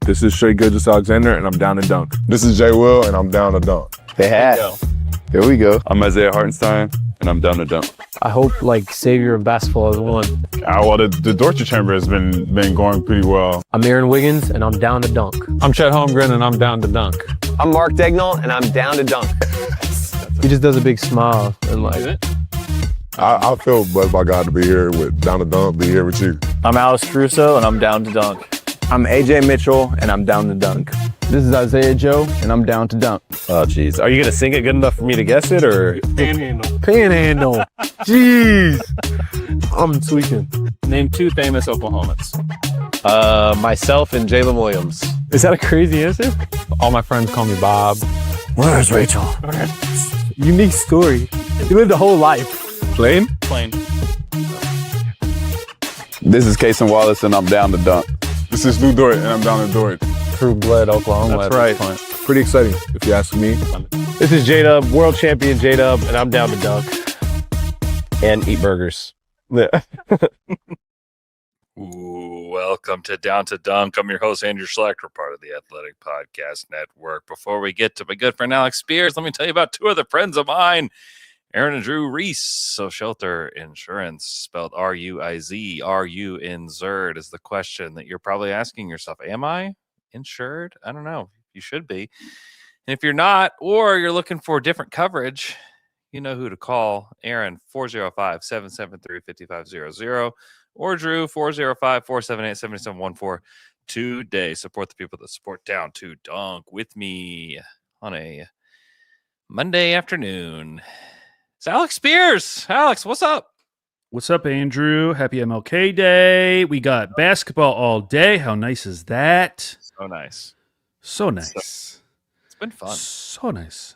This is Shea Gilgeous-Alexander, and I'm down to dunk. This is Jay Will, and I'm down to dunk. They had. Here we go. I'm Isaiah Hartenstein, and I'm down to dunk. I hope savior of basketball has won. Well, the Dortcher Chamber has been going pretty well. I'm Aaron Wiggins, and I'm down to dunk. I'm Chet Holmgren, and I'm down to dunk. I'm Mark Daigneault, and I'm down to dunk. He just does a big smile and I feel blessed by God to be here with down to dunk, be here with you. I'm Alex Caruso, and I'm down to dunk. I'm AJ Mitchell, and I'm down to dunk. This is Isaiah Joe, and I'm down to dunk. Oh, jeez. Are you going to sing it good enough for me to guess it, or? Panhandle. Jeez. I'm tweaking. Name 2 famous Oklahomans. Myself and Jalen Williams. Is that a crazy answer? All my friends call me Bob. Where's Rachel? Unique story. He lived a whole life. Plain? Plain. This is Cason Wallace, and I'm down to dunk. This is Lou Dort, and I'm down to Dort. True blood Oklahoma. That's right. Pretty exciting, if you ask me. This is J-Dub, world champion J-Dub, and I'm down to dunk. And eat burgers. Ooh, welcome to Down to Dunk. I'm your host, Andrew Schlecht. We're part of the Athletic Podcast Network. Before we get to my good friend Alex Speers, let me tell you about 2 other friends of mine, Aaron and Drew Reese. So Shelter Insurance, spelled R-U-I-Z, R-U in Zerd, is the question that you're probably asking yourself. Am I insured? I don't know. You should be. And if you're not, or you're looking for different coverage, you know who to call. Aaron, 405-773-5500. Or Drew, 405-478-7714 today. Support the people that support Down to Dunk with me on a Monday afternoon. It's Alex Speers. Alex, what's up? What's up, Andrew? Happy MLK Day. We got basketball all day. How nice is that? So nice. So nice. It's been fun. So nice.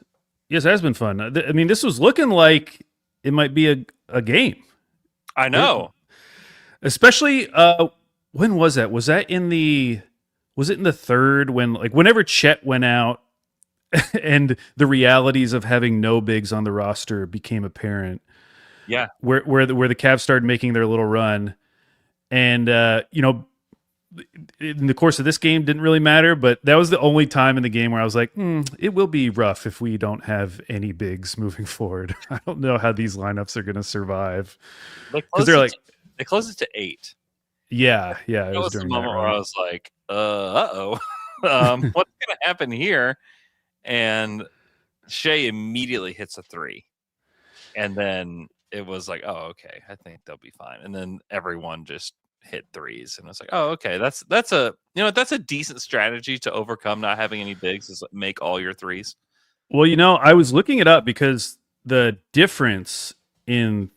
Yes, it has been fun. I mean, this was looking like it might be a game. I know. Especially, when was that? Was it in the third when, whenever Chet went out and the realities of having no bigs on the roster became apparent? Yeah. Where the Cavs started making their little run. And, in the course of this game didn't really matter, but that was the only time in the game where I was like, it will be rough if we don't have any bigs moving forward. I don't know how these lineups are going to survive. Because they closed it to 8. Yeah. It That was the moment where I was like, uh-oh. What's going to happen here? And Shea immediately hits a 3. And then it was like, oh, okay, I think they'll be fine. And then everyone just hit 3s. And I was like, oh, okay, that's a decent strategy to overcome not having any bigs, is make all your 3s. Well, I was looking it up because the difference in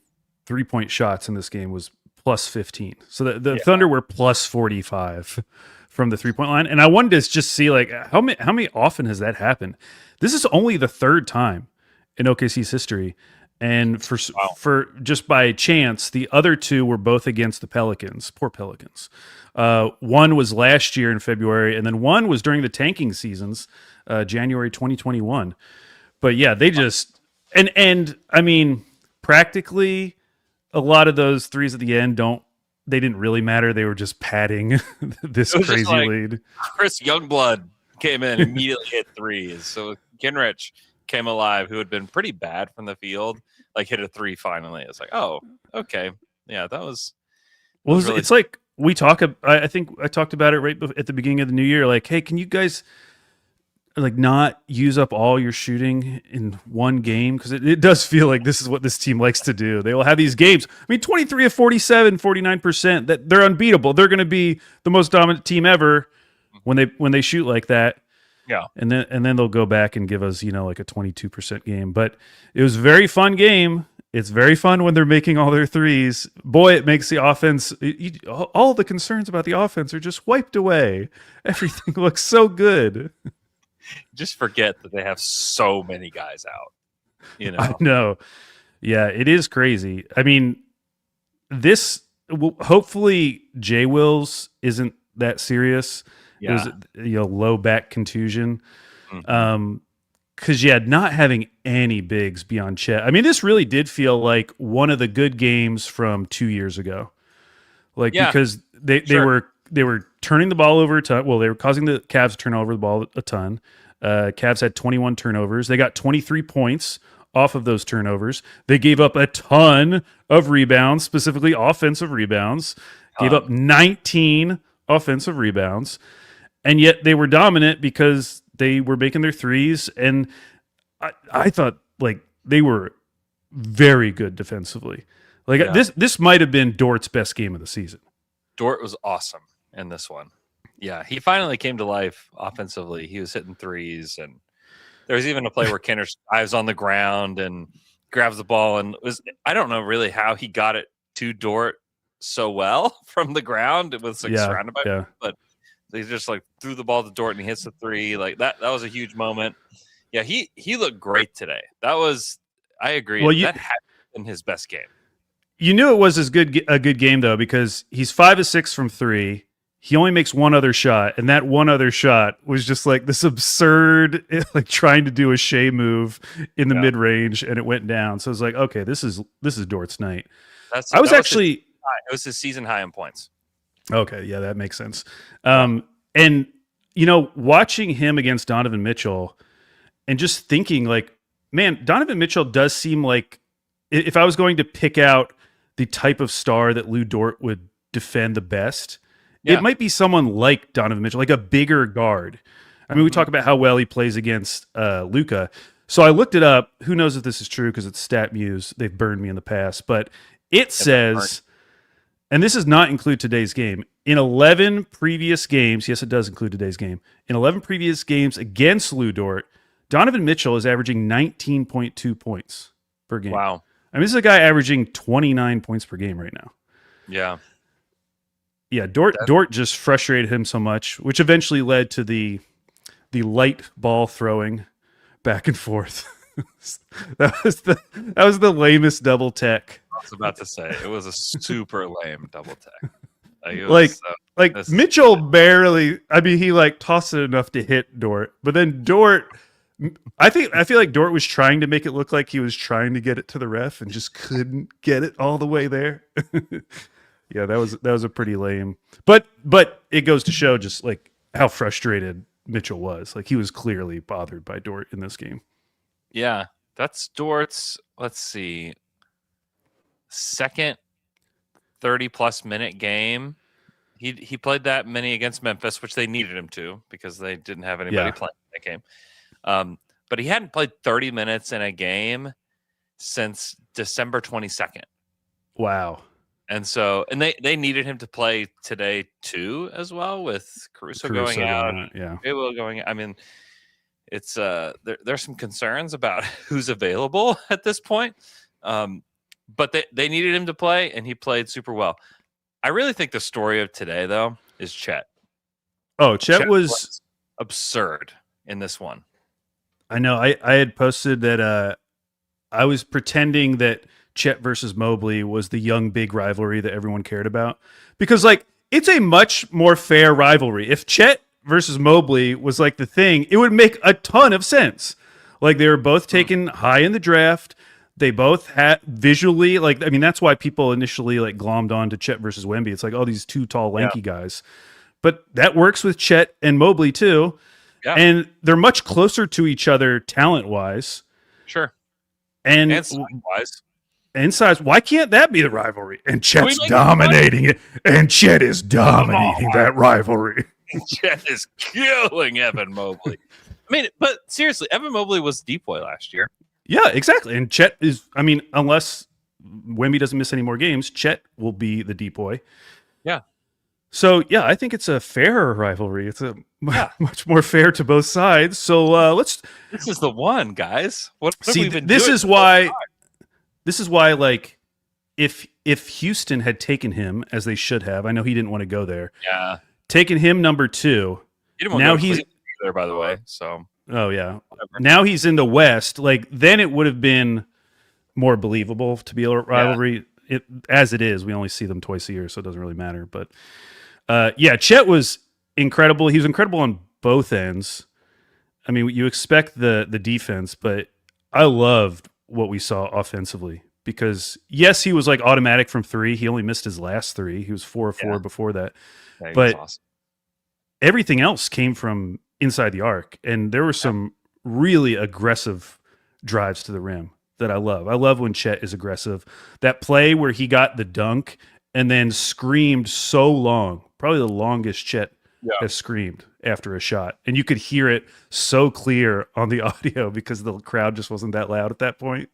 3-point shots in this game was plus 15. So the Thunder were plus 45 from the 3-point line. And I wanted to just see how many often has that happened? This is only the 3rd time in OKC's history. And for just by chance, the other 2 were both against the Pelicans. Poor Pelicans. One was last year in February, and then one was during the tanking seasons, January 2021. But yeah, they just and I mean, practically a lot of those 3s at the end didn't really matter. They were just padding this crazy lead. Chris Youngblood came in and immediately hit 3s. So Kenrich came alive, who had been pretty bad from the field, hit a 3 finally. It's like, oh, okay. Yeah, that was... Well, really... it's like we talk... I think I talked about it right at the beginning of the new year. Hey, can you guys not use up all your shooting in one game? Because it does feel like this is what this team likes to do. They will have these games. I mean, 23 of 47, 49%. That they're unbeatable. They're going to be the most dominant team ever when they shoot like that. Yeah. And then they'll go back and give us, a 22% game. But it was a very fun game. It's very fun when they're making all their 3s. Boy, it makes the offense, all the concerns about the offense are just wiped away. Everything looks so good. Just forget that they have so many guys out. I know. Yeah, it is crazy. I mean, hopefully J. Wills isn't that serious. Yeah. It was low back contusion. Mm-hmm. Because not having any bigs beyond Chet. I mean, this really did feel like one of the good games from 2 years ago. Because they were turning the ball over a ton. Well, they were causing the Cavs to turn over the ball a ton. Cavs had 21 turnovers. They got 23 points off of those turnovers. They gave up a ton of rebounds, specifically offensive rebounds. Gave up 19 offensive rebounds. And yet they were dominant because they were making their threes. And I thought like they were very good defensively. Like this might have been Dort's best game of the season. Dort was awesome in this one. Yeah, he finally came to life offensively. He was hitting threes, and there was even a play where Kenner dives on the ground and grabs the ball, and I don't know really how he got it to Dort so well from the ground. It was like surrounded by but they just like threw the ball to Dort and he hits the three. Like that was a huge moment. Yeah, he looked great today. I agree. Well, that had been his best game. You knew it was a good game though, because he's 5 of 6 from 3. He only makes one other shot, and that one other shot was just like this absurd, like trying to do a Shea move in the mid range, and it went down. So it's like, okay, this is Dort's night. It was his season high in points. Okay, yeah, that makes sense. And you know, watching him against Donovan Mitchell, and just thinking like, man, Donovan Mitchell does seem like, if I was going to pick out the type of star that Lou Dort would defend the best, it might be someone like Donovan Mitchell, like a bigger guard. I mean, we talk about how well he plays against Luka. So I looked it up. Who knows if this is true because it's StatMuse. They've burned me in the past. But it says, and this does not include today's game, in 11 previous games, yes, it does include today's game, in 11 previous games against Lou Dort, Donovan Mitchell is averaging 19.2 points per game. Wow. I mean, this is a guy averaging 29 points per game right now. Yeah. Yeah, Dort just frustrated him so much, which eventually led to the light ball throwing back and forth. that was the lamest double tech. I was about to say it was a super lame double tech. Mitchell barely. I mean, he like tossed it enough to hit Dort, but then Dort. I feel like Dort was trying to make it look like he was trying to get it to the ref and just couldn't get it all the way there. Yeah, that was a pretty lame. But it goes to show just like how frustrated Mitchell was. Like he was clearly bothered by Dort in this game. Yeah, that's Dort's, let's see, second 30-plus minute game. He played that many against Memphis, which they needed him to because they didn't have anybody playing that game. But he hadn't played 30 minutes in a game since December 22nd. Wow. And so, and they needed him to play today too, as well, with Caruso going out, going. I mean, it's there's some concerns about who's available at this point. But they needed him to play, and he played super well. I really think the story of today, though, is Chet. Oh, Chet was absurd in this one. I know. I had posted that I was pretending that Chet versus Mobley was the young big rivalry that everyone cared about, because like it's a much more fair rivalry. If Chet versus Mobley was like the thing, it would make a ton of sense. Like they were both taken high in the draft. They both had visually, like, I mean, that's why people initially like glommed on to Chet versus Wemby. It's like, oh, these two tall, lanky guys. But that works with Chet and Mobley too. Yeah. And they're much closer to each other talent-wise. Sure. And size-wise. And size. Why can't that be the rivalry? And Chet's dominating it. And Chet is dominating that rivalry. Chet is killing Evan Mobley. I mean, but seriously, Evan Mobley was depoy last year. Yeah, exactly. And Chet is, I mean, unless Wemby doesn't miss any more games, Chet will be the depoy. Yeah. So, yeah, I think it's a fairer rivalry. It's a much more fair to both sides. So let's. This is the one, guys. What have we been this doing is why. This is why, like, if Houston had taken him as they should have, I know he didn't want to go there. Yeah. Taken him number 2. He didn't want now to go he's there, by the way. So. Oh yeah. Whatever. Now he's in the West. Like then it would have been more believable to be a rivalry. Yeah. As it is, we only see them twice a year, so it doesn't really matter. But Chet was incredible. He was incredible on both ends. I mean, you expect the defense, but I loved what we saw offensively because yes, he was like automatic from 3. He only missed his last 3. He was 4 of 4 before that. Yeah, but awesome. everything else came from inside the arc, and there were some really aggressive drives to the rim that I love. I love when Chet is aggressive. That play where he got the dunk and then screamed so long, probably the longest Chet has screamed after a shot. And you could hear it so clear on the audio because the crowd just wasn't that loud at that point.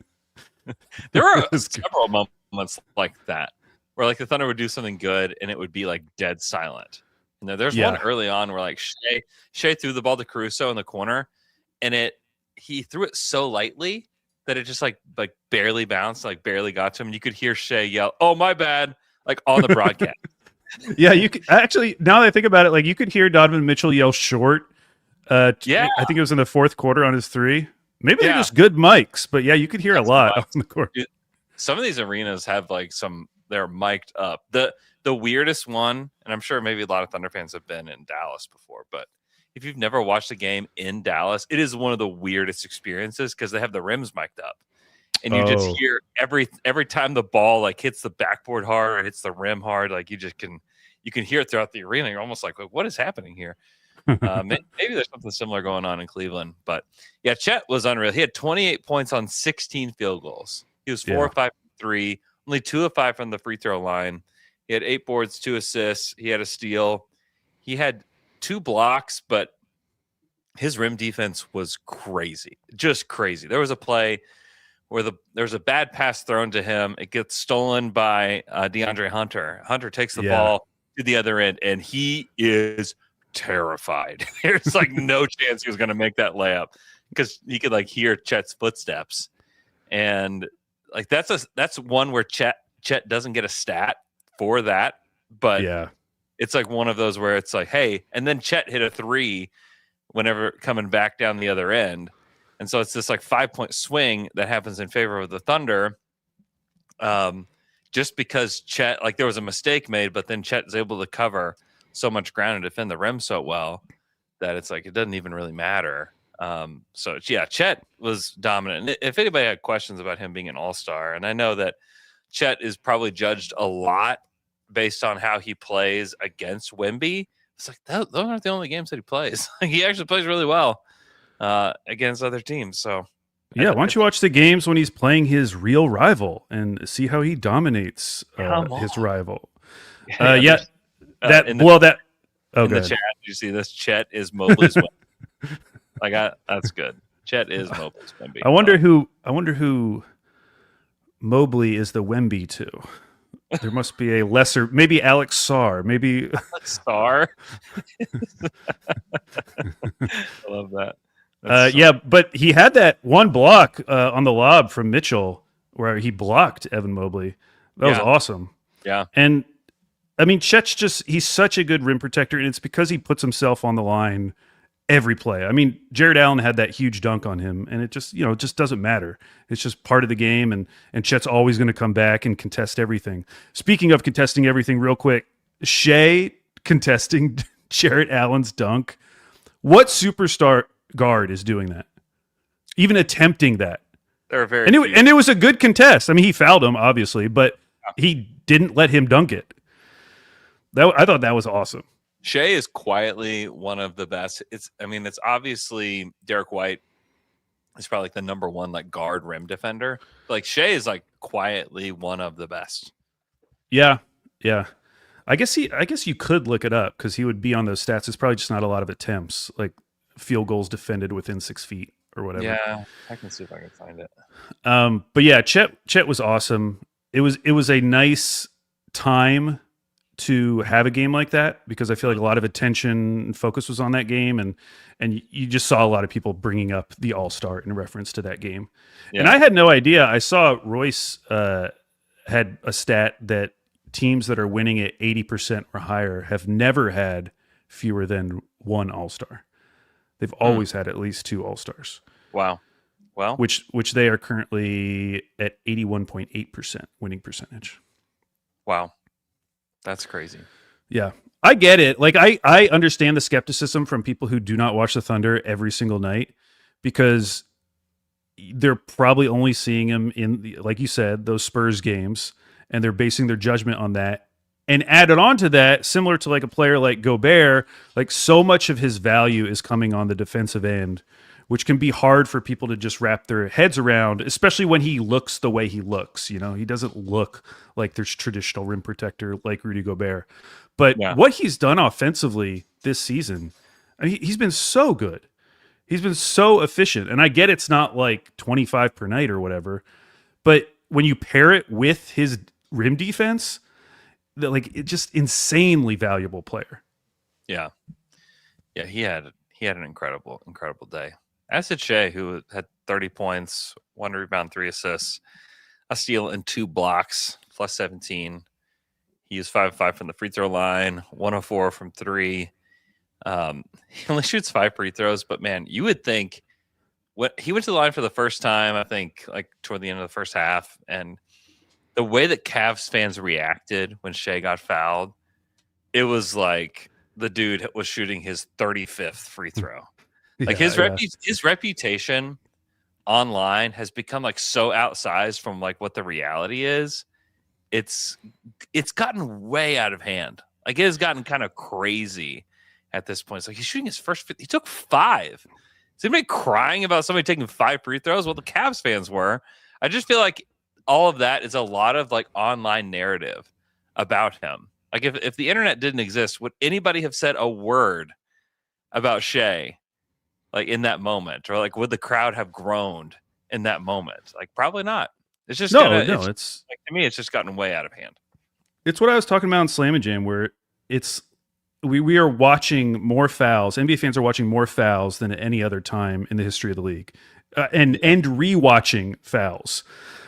There were several moments like that where like the Thunder would do something good and it would be like dead silent. You know, there's one early on where like Shea threw the ball to Caruso in the corner, and he threw it so lightly that it just like barely bounced, like barely got to him. You could hear Shea yell, "Oh, my bad!" like on the broadcast. Yeah, you could actually, now that I think about it, like you could hear Donovan Mitchell yell short. I think it was in the fourth quarter on his three. Maybe they're just good mics, but yeah, you could hear a lot on the court. Dude, some of these arenas have like they're mic'd up. The weirdest one, and I'm sure maybe a lot of Thunder fans have been in Dallas before, but if you've never watched a game in Dallas, it is one of the weirdest experiences because they have the rims mic'd up. And you just hear every time the ball like hits the backboard hard or hits the rim hard, like you can hear it throughout the arena. You're almost like what is happening here? Maybe there's something similar going on in Cleveland. But yeah, Chet was unreal. He had 28 points on 16 field goals. He was 4 of 5 from 3, only 2 of 5 from the free throw line. He had 8 boards, 2 assists. He had a steal. He had 2 blocks, but his rim defense was crazy, just crazy. There was a play where there was a bad pass thrown to him. It gets stolen by DeAndre Hunter. Hunter takes the ball to the other end, and he is terrified. There's like no chance he was going to make that layup because he could like hear Chet's footsteps. And like that's one where Chet doesn't get a stat for that, but it's like one of those where it's like, hey, and then Chet hit a 3 whenever coming back down the other end. And so it's this like 5-point swing that happens in favor of the Thunder. Just because Chet, like there was a mistake made, but then Chet is able to cover so much ground and defend the rim so well that it's like it doesn't even really matter. So yeah, Chet was dominant. And if anybody had questions about him being an all-star, and I know that Chet is probably judged a lot based on how he plays against Wemby. It's like those aren't the only games that he plays. He actually plays really well against other teams. So yeah, why don't you watch the games when he's playing his real rival and see how he dominates his rival? In the chat, did you see this? Chet is Mobley's Wemby. That's good. Chet is Mobley's Wemby. I wonder who Mobley is the Wemby to. There must be a lesser, maybe Alex Sarr, maybe Alex Sarr. I love that. But he had that one block on the lob from Mitchell where he blocked Evan Mobley. That was awesome. Yeah. And I mean, Chet's he's such a good rim protector, and it's because he puts himself on the line every play. I mean, Jared Allen had that huge dunk on him, and it just doesn't matter. It's just part of the game, and Chet's always going to come back and contest everything. Speaking of contesting everything, real quick, Shea contesting Jared Allen's dunk. What superstar guard is doing that? Even attempting that? There are very and it was a good contest. I mean, he fouled him, obviously, but he didn't let him dunk it. I thought that was awesome. Shea is quietly one of the best. It's obviously Derek White is probably like the number one like guard rim defender. Like Shea is like quietly one of the best. Yeah. I guess you could look it up because he would be on those stats. It's probably just not a lot of attempts, like field goals defended within 6 feet or whatever. Yeah, I can see if I can find it. But yeah, Chet was awesome. It was a nice time to have a game like that because I feel like a lot of attention and focus was on that game, and you just saw a lot of people bringing up the All-Star in reference to that game. Yeah. And I had no idea. I saw Royce had a stat that teams that are winning at 80% or higher have never had fewer than one All-Star. They've always had at least 2 All-Stars. Wow. Well, which they are currently at 81.8% winning percentage. Wow. That's crazy. Yeah. I get it. Like I understand the skepticism from people who do not watch the Thunder every single night because they're probably only seeing him in, like you said, those Spurs games, and they're basing their judgment on that. And added on to that, similar to like a player like Gobert, like so much of his value is coming on the defensive end, which can be hard for people to just wrap their heads around, especially when he looks the way he looks. You know, he doesn't look like there's traditional rim protector like Rudy Gobert. But what he's done offensively this season, I mean, he's been so good. He's been so efficient. And I get it's not like 25 per night or whatever, but when you pair it with his rim defense, like it's just insanely valuable player. Yeah. Yeah, he had an incredible day. As did Shea, who had 30 points, 1 rebound, 3 assists, a steal, and 2 blocks, plus 17. He is 5-5 from the free throw line, 104 from 3. He only shoots 5 free throws, but man, you would think he went to the line for the first time, I think, like toward the end of the first half, and the way that Cavs fans reacted when Shea got fouled, it was like the dude was shooting his 35th free throw. Like his reputation online has become like so outsized from like what the reality is. It's gotten way out of hand. Like it has gotten kind of crazy at this point. It's like he's shooting his first. He took 5. Is anybody crying about somebody taking 5 free throws? Well, the Cavs fans were. I just feel like all of that is a lot of like online narrative about him. Like if the internet didn't exist, would anybody have said a word about Shea like in that moment? Or like would the crowd have groaned in that moment? Like probably not. It's just it's like to me it's just gotten way out of hand. It's what I was talking about in Slam and Jam, where it's we are watching more fouls. NBA fans are watching more fouls than at any other time in the history of the league, and rewatching fouls.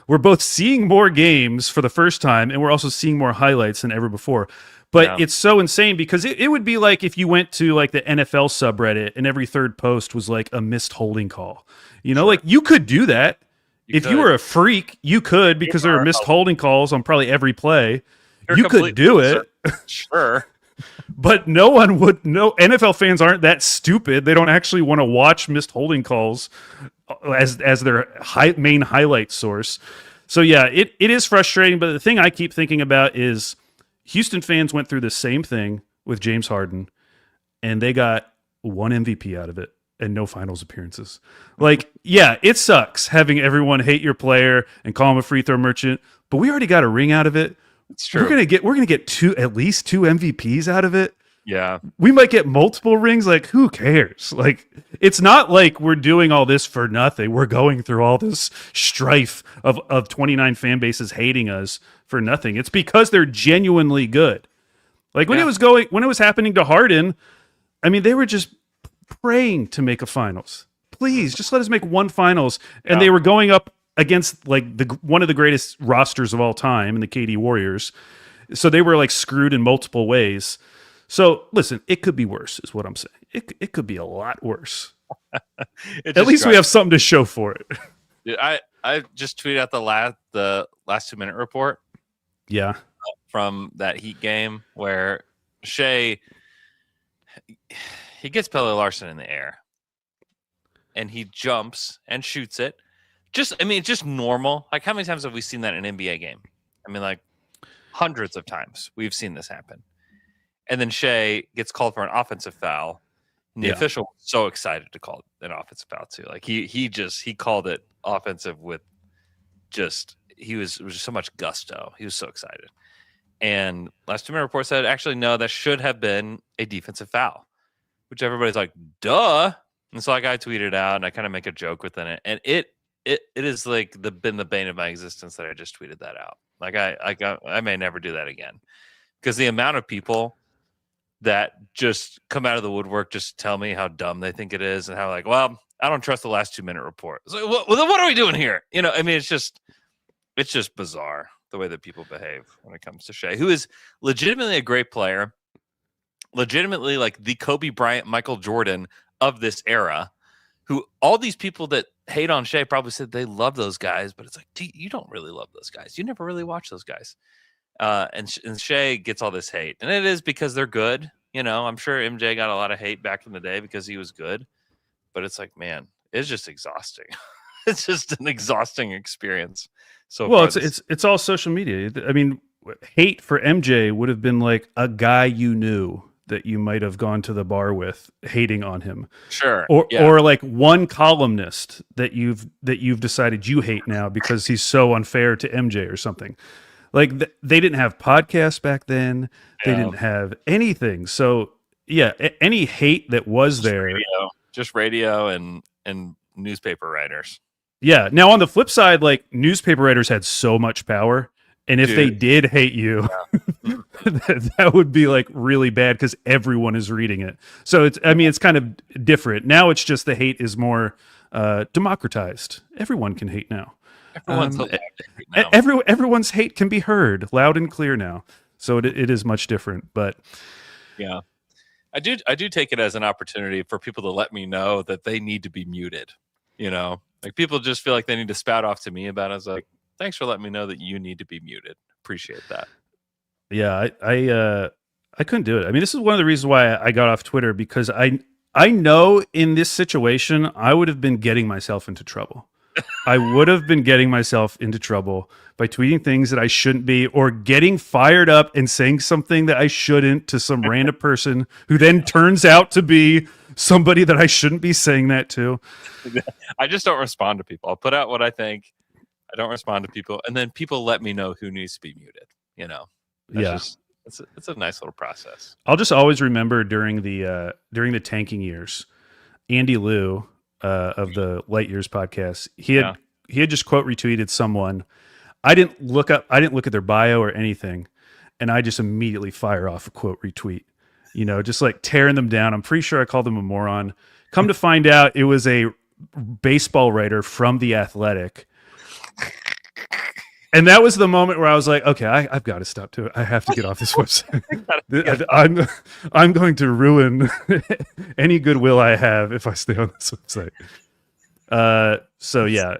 We're both seeing more games for the first time, and we're also seeing more highlights than ever before. But it's so insane because it would be like if you went to like the NFL subreddit and every third post was like a missed holding call. You know, like you could do that. If you were a freak, you could, because there are missed holding calls on probably every play. You could do it. Sure. But no one would. No, NFL fans aren't that stupid. They don't actually want to watch missed holding calls as their main highlight source. So yeah, it is frustrating. But the thing I keep thinking about is Houston fans went through the same thing with James Harden, and they got 1 MVP out of it and no finals appearances. Like, yeah, it sucks having everyone hate your player and call him a free throw merchant, but we already got a ring out of it. It's true. We're gonna get at least 2 MVPs out of it. Yeah. We might get multiple rings. Like, who cares? Like, it's not like we're doing all this for nothing. We're going through all this strife of 29 fan bases hating us for nothing. It's because they're genuinely good. Like when it was happening to Harden, I mean, they were just praying to make a finals. Please, just let us make 1 finals. And they were going up against like one of the greatest rosters of all time in the KD Warriors. So they were like screwed in multiple ways. So listen, it could be worse is what I'm saying. It could be a lot worse. At least we have something to show for it. Dude, I just tweeted out the last 2-minute report. Yeah. From that Heat game where Shea, he gets Pele Larson in the air and he jumps and shoots it. It's just normal. Like, how many times have we seen that in an NBA game? I mean, like hundreds of times we've seen this happen. And then Shea gets called for an offensive foul. And the official was so excited to call it an offensive foul too. Like he called it offensive with just it was just so much gusto. He was so excited. And last 2-minute report said, actually, no, that should have been a defensive foul, which everybody's like, duh. And so like I tweeted out and I kind of make a joke within it. And it is like been the bane of my existence that I just tweeted that out. Like I may never do that again, because the amount of people that just come out of the woodwork just tell me how dumb they think it is and how like, well, I don't trust the last 2-minute report. So, well, then what are we doing here? You know, I mean, it's just bizarre the way that people behave when it comes to Shea, who is legitimately a great player, legitimately like the Kobe Bryant, Michael Jordan of this era, who all these people that hate on Shea probably said they love those guys, but it's like, you don't really love those guys. You never really watch those guys. And Shea gets all this hate, and it is because they're good. You know, I'm sure MJ got a lot of hate back in the day because he was good, but it's like, man, it's just exhausting. It's just an exhausting experience. So well, it's all social media. I mean, hate for MJ would have been like a guy you knew that you might have gone to the bar with hating on him. Sure. Or like one columnist that you've decided you hate now because he's so unfair to MJ or something. Like they didn't have podcasts back then. They didn't have anything. So yeah, any hate that was there, just radio and newspaper writers. Yeah. Now on the flip side, like newspaper writers had so much power, and if they did hate you, that would be like really bad because everyone is reading it. So it's kind of different. Now it's just the hate is more democratized. Everyone can hate now. Everyone's hate can be heard loud and clear now. So it is much different. But yeah, I do take it as an opportunity for people to let me know that they need to be muted. Like people just feel like they need to spout off to me about it. I was like, thanks for letting me know that you need to be muted. Appreciate that. Yeah, I couldn't do it. I mean, this is one of the reasons why I got off Twitter, because I know in this situation I would have been getting myself into trouble. I would have been getting myself into trouble by tweeting things that I shouldn't be, or getting fired up and saying something that I shouldn't to some random person who then turns out to be somebody that I shouldn't be saying that to. I just don't respond to people. I'll put out what I think. I don't respond to people, and then people let me know who needs to be muted. It's a nice little process. I'll just always remember during the tanking years, Andy Liu of the Light Years podcast, he had just quote retweeted someone. I didn't look at their bio or anything, and I just immediately fire off a quote retweet. Just like tearing them down. I'm pretty sure I called them a moron. Come to find out, it was a baseball writer from The Athletic. And that was the moment where I was like, okay, I've got to stop to it. I have to get off this website. I'm going to ruin any goodwill I have if I stay on this website. So yeah,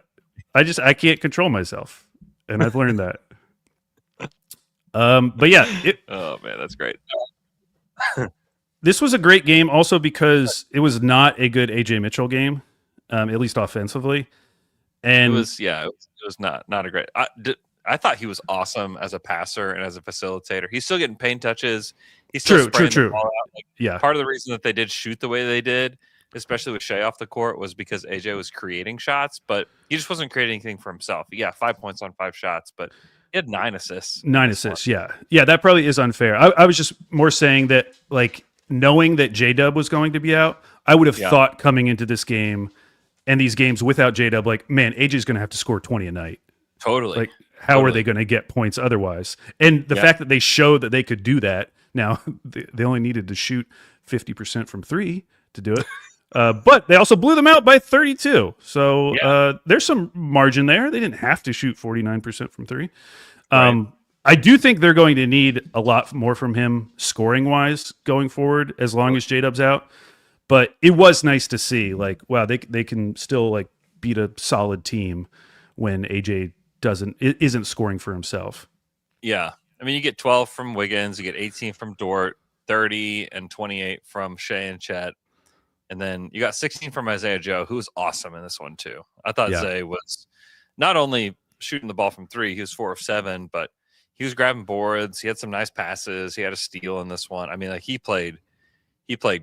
I can't control myself, and I've learned that. But yeah, oh man, that's great. This was a great game also because it was not a good AJ Mitchell game, at least offensively. And it was not a great. I thought he was awesome as a passer and as a facilitator. He's still getting paint touches. He's still spraying the ball out. Part of the reason that they did shoot the way they did, especially with Shea off the court, was because AJ was creating shots, but he just wasn't creating anything for himself. Yeah, 5 points on 5 shots, but he had 9 assists. 9 assists, yeah. That probably is unfair. I was just more saying that, like, knowing that J-Dub was going to be out, I would have thought coming into this game and these games without J-Dub, like, man, AJ's going to have to score 20 a night. Totally. Like, how are they going to get points otherwise? And the fact that they showed that they could do that, now they only needed to shoot 50% from 3 to do it. But they also blew them out by 32. So there's some margin there. They didn't have to shoot 49% from 3. Right. I do think they're going to need a lot more from him scoring-wise going forward as long as J-Dub's out. But it was nice to see, like, wow, they can still, like, beat a solid team when AJ isn't scoring for himself. Yeah. I mean, you get 12 from Wiggins, you get 18 from Dort, 30 and 28 from Shea and Chet. And then you got 16 from Isaiah Joe, who was awesome in this one too. I thought Zay was not only shooting the ball from 3, he was 4 of 7, but he was grabbing boards. He had some nice passes. He had a steal in this one. I mean, like he played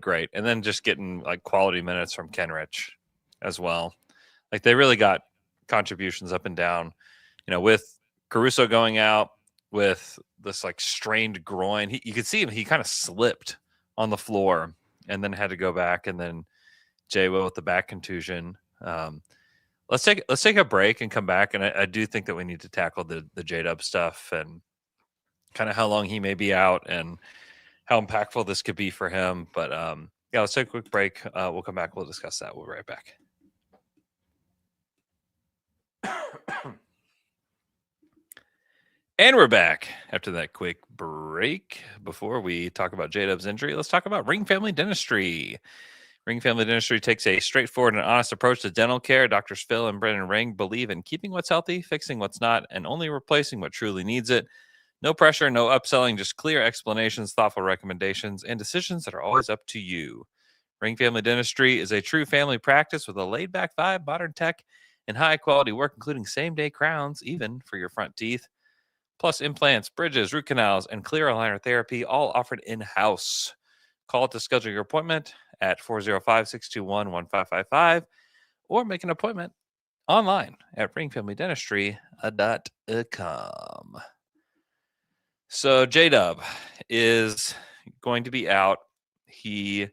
great. And then just getting like quality minutes from Kenrich as well. Like they really got contributions up and down, with Caruso going out with this like strained groin. You could see him. He kind of slipped on the floor and then had to go back. And then J-Will with the back contusion. Let's take a break and come back. And I do think that we need to tackle the J-Dub stuff and kind of how long he may be out and how impactful this could be for him. But let's take a quick break. We'll come back. We'll discuss that. We'll be right back. And we're back after that quick break. Before we talk about J-Dub's injury, let's talk about Ring Family Dentistry. Ring Family Dentistry takes a straightforward and honest approach to dental care. Doctors Phil and Brennan Ring believe in keeping what's healthy, fixing what's not, and only replacing what truly needs it. No pressure, no upselling, just clear explanations, thoughtful recommendations, and decisions that are always up to you. Ring Family Dentistry is a true family practice with a laid-back vibe, modern tech, and high-quality work, including same-day crowns, even for your front teeth. plus implants, bridges, root canals, and clear aligner therapy, all offered in-house. Call to schedule your appointment at 405-621-1555 or make an appointment online at ringfamilydentistry.com. So J-Dub is going to be out. He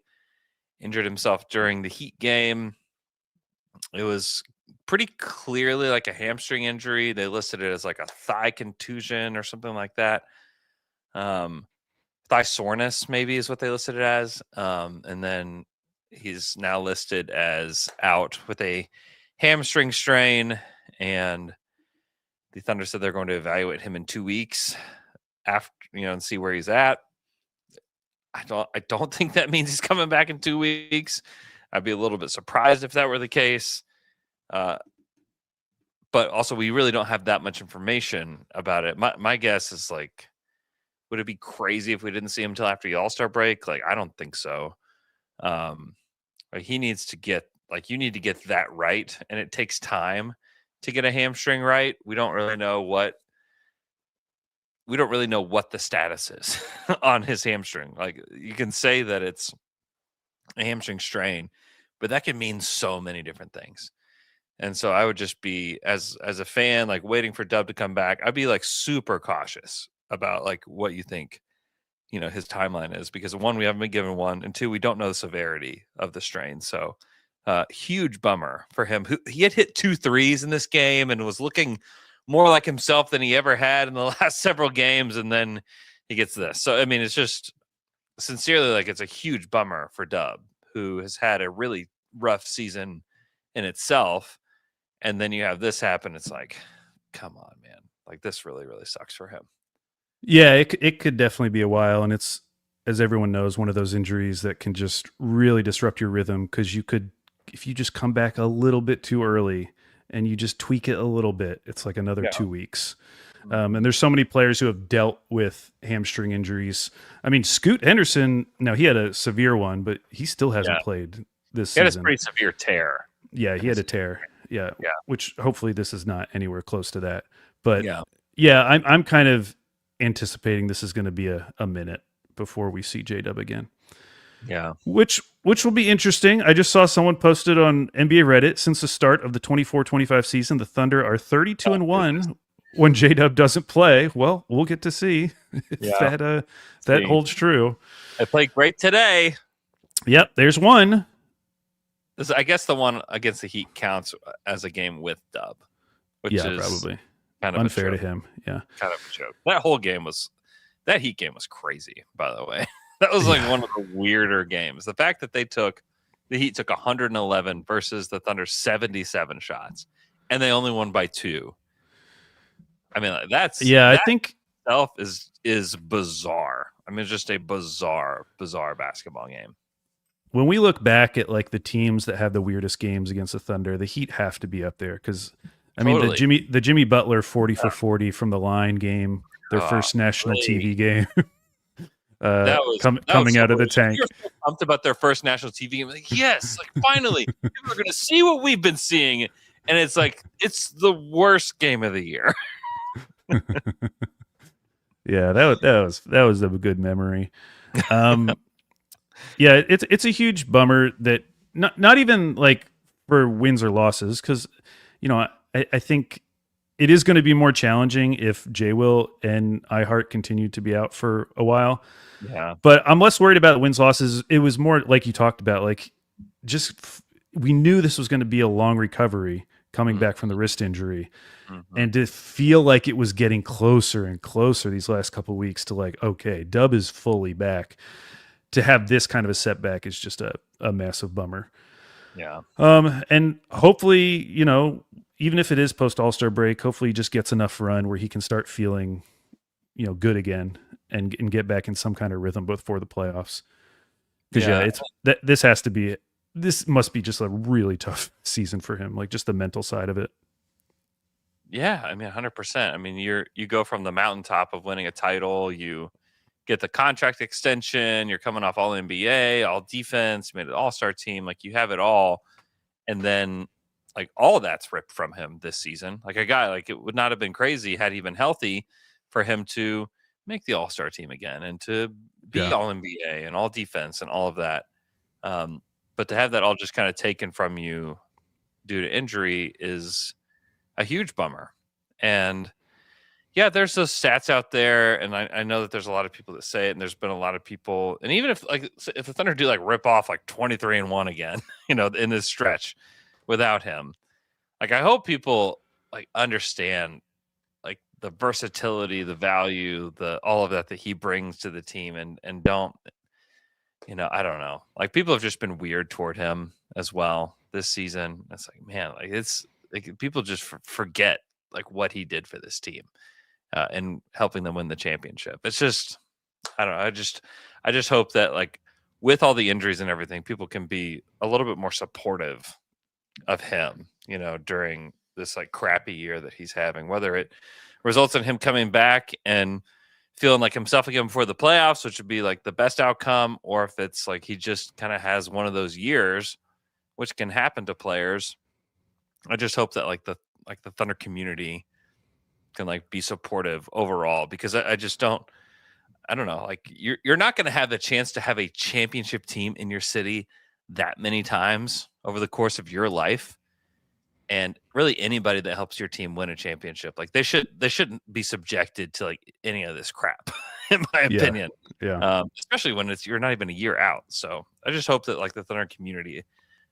injured himself during the Heat game. It was pretty clearly like a hamstring injury. They listed it as like a thigh contusion or something like that. Thigh soreness maybe is what they listed it as. And then he's now listed as out with a hamstring strain, and the Thunder said they're going to evaluate him in 2 weeks after, and see where he's at. I don't think that means he's coming back in 2 weeks. I'd be a little bit surprised if that were the case. But also, we really don't have that much information about it. My guess is like, would it be crazy if we didn't see him until after the All-Star break? Like, I don't think so. He needs to get, you need to get that right, and it takes time to get a hamstring right. We don't really know what the status is on his hamstring. Like, you can say that it's a hamstring strain, but that can mean so many different things. And so I would just be, as a fan, like waiting for Dub to come back, I'd be like super cautious about like what you think, his timeline is, because one, we haven't been given one, and two, we don't know the severity of the strain. So huge bummer for him. He had hit 2 threes in this game and was looking more like himself than he ever had in the last several games. And then he gets this. So, I mean, it's just sincerely, like, it's a huge bummer for Dub, who has had a really rough season in itself. And then you have this happen. It's like, come on, man. Like, this really, really sucks for him. Yeah, it could definitely be a while. And it's, as everyone knows, one of those injuries that can just really disrupt your rhythm, because if you just come back a little bit too early and you just tweak it a little bit, it's like another 2 weeks. And there's so many players who have dealt with hamstring injuries. I mean, Scoot Henderson, now he had a severe one, but he still hasn't played this season. He had a pretty severe tear. Yeah, he had a tear. Yeah. Which hopefully this is not anywhere close to that. But I'm kind of anticipating this is going to be a minute before we see J-Dub again. Yeah. Which will be interesting. I just saw someone posted on NBA Reddit, since the start of the 24-25 season, the Thunder are 32-1 when J-Dub doesn't play. Well, we'll get to see if that holds true. They played great today. Yep, there's one. I guess the one against the Heat counts as a game with Dub, which is probably kind of unfair to him. Yeah, kind of a joke. That Heat game was crazy, by the way. That was like one of the weirder games. The fact that the Heat took 111 versus the Thunder 77 shots, and they only won by 2. I mean, I think itself is bizarre. I mean, it's just a bizarre basketball game. When we look back at like the teams that have the weirdest games against the Thunder, the Heat have to be up there, because I mean, the Jimmy Butler 40 for 40 from the line game, their first national TV game. Coming out of the tank. You're so pumped about their first national TV game. Like, yes, like finally, people are going to see what we've been seeing, and it's like it's the worst game of the year. Yeah, that was a good memory. Yeah, it's a huge bummer that not even like for wins or losses, because I think it is going to be more challenging if J-Will and iHeart continue to be out for a while. Yeah, but I'm less worried about wins losses. It was more like you talked about, like we knew this was going to be a long recovery coming back from the wrist injury, and to feel like it was getting closer and closer these last couple of weeks to like, okay, Dub is fully back. To have this kind of a setback is just a massive bummer. Yeah. And hopefully, even if it is post All-Star break, hopefully he just gets enough run where he can start feeling, good again and get back in some kind of rhythm before the playoffs. Because this must be just a really tough season for him, like just the mental side of it. Yeah, I mean, 100%. I mean, you go from the mountaintop of winning a title, you get the contract extension, you're coming off all NBA, all defense, made an all-star team, like you have it all. And then like all of that's ripped from him this season. Like a guy, like it would not have been crazy had he been healthy for him to make the All-Star team again and to be Yeah. all NBA and all defense and all of that. But to have that all just kind of taken from you due to injury is a huge bummer. And yeah, there's those stats out there, and I know that there's a lot of people that say it, and there's been a lot of people, and even if the Thunder do rip off 23-1 again, in this stretch without him, I hope people understand the versatility, the value, all of that he brings to the team, and don't, I don't know, people have just been weird toward him as well this season. It's man, it's people just forget what he did for this team. And helping them win the championship. It's just, I don't know. I just hope that with all the injuries and everything, people can be a little bit more supportive of him, during this crappy year that he's having, whether it results in him coming back and feeling like himself again before the playoffs, which would be the best outcome, or if it's he just kind of has one of those years, which can happen to players. I just hope that the Thunder community can be supportive overall, because I just don't know, you're not going to have the chance to have a championship team in your city that many times over the course of your life, and really anybody that helps your team win a championship, they shouldn't be subjected to any of this crap in my opinion. Especially when you're not even a year out. So I just hope that the Thunder community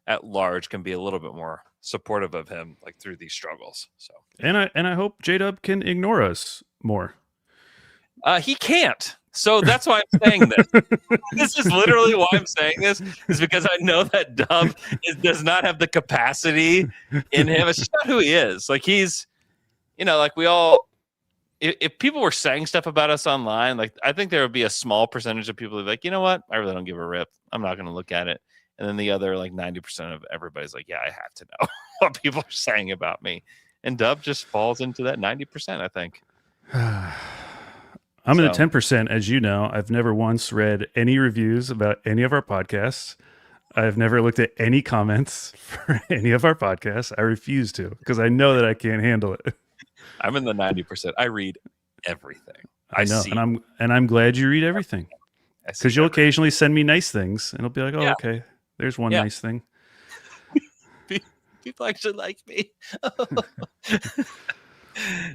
at large can be a little bit more supportive of him through these struggles. So and I hope J-Dub can ignore us more. He can't. So that's why I'm saying this. This is literally why I'm saying this, is because I know that Dub does not have the capacity in him. It's just not who he is. He's, we all, if people were saying stuff about us online, I think there would be a small percentage of people who'd be you know what? I really don't give a rip. I'm not going to look at it. And then the other 90% of everybody's yeah, I have to know what people are saying about me. And Dub just falls into that 90%, I think. I'm in the 10%, as you know. I've never once read any reviews about any of our podcasts. I've never looked at any comments for any of our podcasts. I refuse to, because I know that I can't handle it. I'm in the 90%. I read everything. I know, and I'm glad you read everything, because you'll occasionally send me nice things, and it'll be oh, okay, there's one nice thing. People actually like me.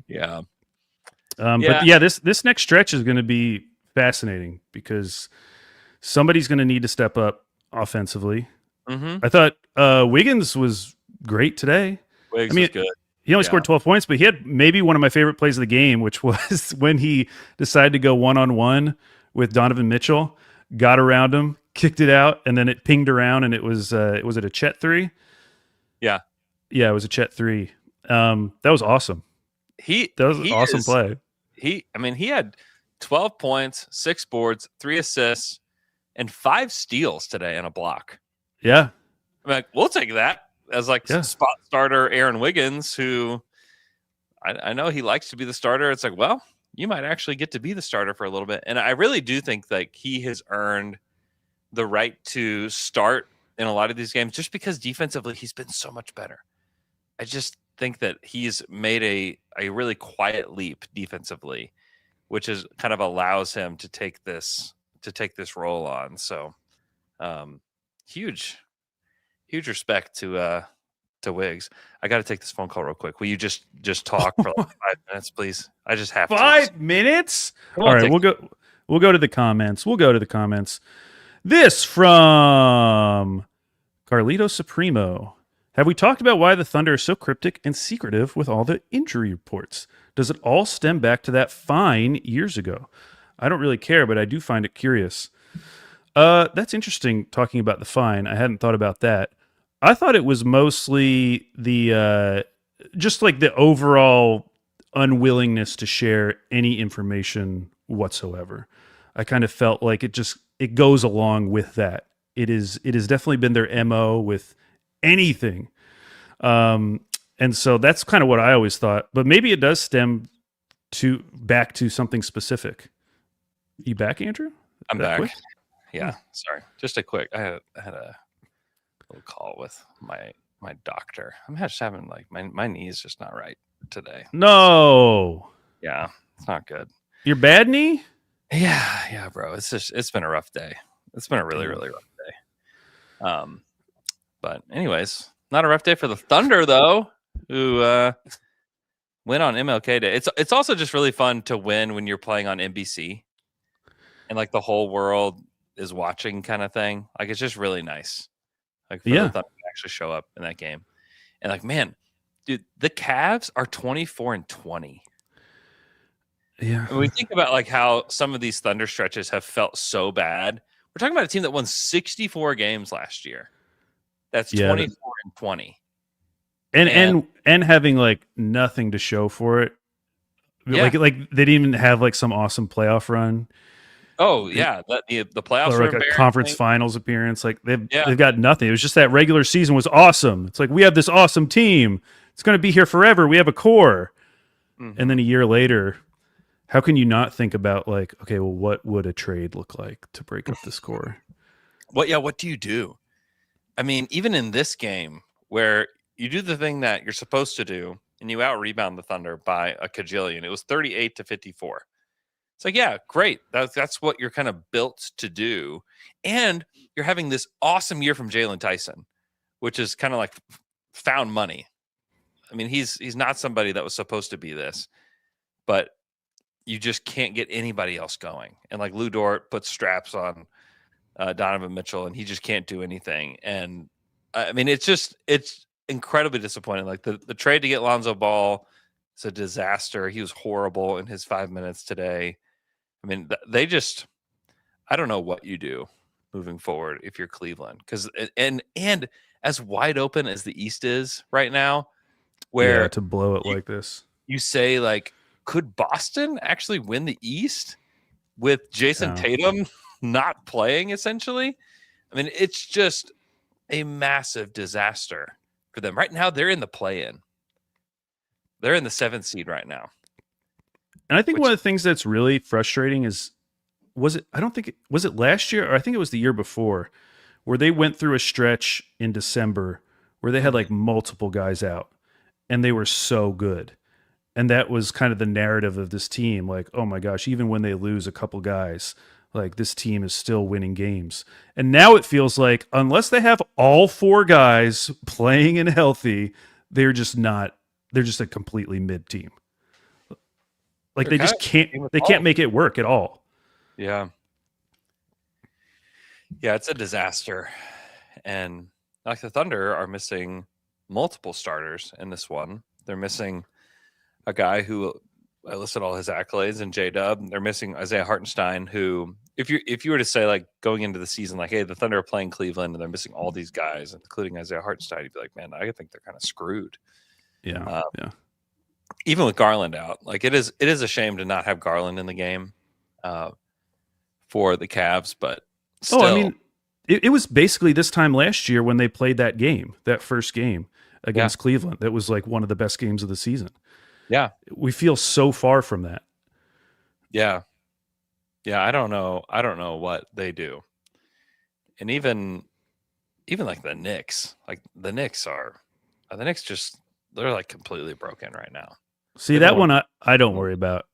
Yeah. But yeah, this next stretch is going to be fascinating, because somebody's going to need to step up offensively. Mm-hmm. I thought Wiggins was great today. Wiggins was good. He only scored 12 points, but he had maybe one of my favorite plays of the game, which was when he decided to go one-on-one with Donovan Mitchell, got around him, kicked it out, and then it pinged around, and it was it a Chet 3? Yeah. Yeah, it was a Chet 3. That was awesome. That was an awesome play. He had 12 points, 6 boards, 3 assists, and 5 steals today and a block. Yeah. We'll take that as spot starter Aaron Wiggins, who I know he likes to be the starter. It's well, you might actually get to be the starter for a little bit. And I really do think he has earned the right to start in a lot of these games, just because defensively he's been so much better. I just think that he's made a really quiet leap defensively, which is kind of allows him to take this role on. So huge respect to Wiggs. I got to take this phone call real quick. Will you just talk for 5 minutes, please? I just have 5 minutes. All right, we'll go to the comments. This from Carlito Supremo. Have we talked about why the Thunder are so cryptic and secretive with all the injury reports? Does it all stem back to that fine years ago? I don't really care, but I do find it curious. That's interesting, talking about the fine. I hadn't thought about that. I thought it was mostly the just the overall unwillingness to share any information whatsoever. I kind of felt like it goes along with that. It has definitely been their MO with anything. And so that's kind of what I always thought, but maybe it does stem back to something specific. You back, Andrew? I'm back. Quick? Yeah. Sorry. Just a quick, I had a little call with my doctor. I'm just having my knee is just not right today. No. Yeah. It's not good. Your bad knee? Yeah, bro. It's been a rough day. It's been a really, really rough day. But anyways, not a rough day for the Thunder though, who win on MLK Day. It's also just really fun to win when you're playing on NBC and like the whole world is watching kind of thing. Like it's just really nice. Like for the Thunder to actually show up in that game. And like, man, dude, the Cavs are 24-20. Yeah. When we think about like how some of these Thunder stretches have felt so bad, we're talking about a team that won 64 games last year. That's 24-20. And having like nothing to show for it. Yeah. Like they didn't even have like some awesome playoff run. Oh yeah, the playoffs or were like a conference embarrassing. finals appearance. Like they've got nothing. It was just that regular season was awesome. It's like we have this awesome team. It's going to be here forever. We have a core. Mm-hmm. And then a year later, how can you not think about like, okay, well, what would a trade look like to break up this core? What do you do? I mean, even in this game where you do the thing that you're supposed to do and you out rebound the Thunder by a cajillion, it was 38-54. It's like, yeah, great. That's what you're kind of built to do. And you're having this awesome year from Jalen Tyson, which is kind of like found money. I mean, he's not somebody that was supposed to be this, but you just can't get anybody else going. And like Lou Dort puts straps on Donovan Mitchell, and he just can't do anything. And I mean, it's incredibly disappointing. Like the trade to get Lonzo Ball is a disaster. He was horrible in his 5 minutes today. I mean, I don't know what you do moving forward if you're Cleveland, because and as wide open as the East is right now, where to blow it like this, you say like, could Boston actually win the East with Jason Tatum not playing? Essentially, I mean, it's just a massive disaster for them right now. They're in the play-in. They're in the 7th seed right now. And I think one of the things that's really frustrating is, was it last year, or I think it was the year before, where they went through a stretch in December where they had like multiple guys out and they were so good. And that was kind of the narrative of this team. Like, oh my gosh, even when they lose a couple guys, like this team is still winning games. And now it feels like unless they have all 4 guys playing and healthy, they're just a completely mid team. Like they just can't make it work at all. Yeah. Yeah, it's a disaster. And like the Thunder are missing multiple starters in this one. They're missing a guy who I listed all his accolades in J-Dub. They're missing Isaiah Hartenstein, who if you were to say like going into the season, like, hey, the Thunder are playing Cleveland and they're missing all these guys, including Isaiah Hartenstein, you'd be like, man, I think they're kind of screwed. Yeah. Even with Garland out, like it is a shame to not have Garland in the game for the Cavs, but still. I mean, it was basically this time last year when they played that first game against Cleveland. That was like one of the best games of the season. Yeah. We feel so far from that. Yeah. Yeah, I don't know what they do. And even like the Knicks, just they're like completely broken right now. See, that one I don't worry about.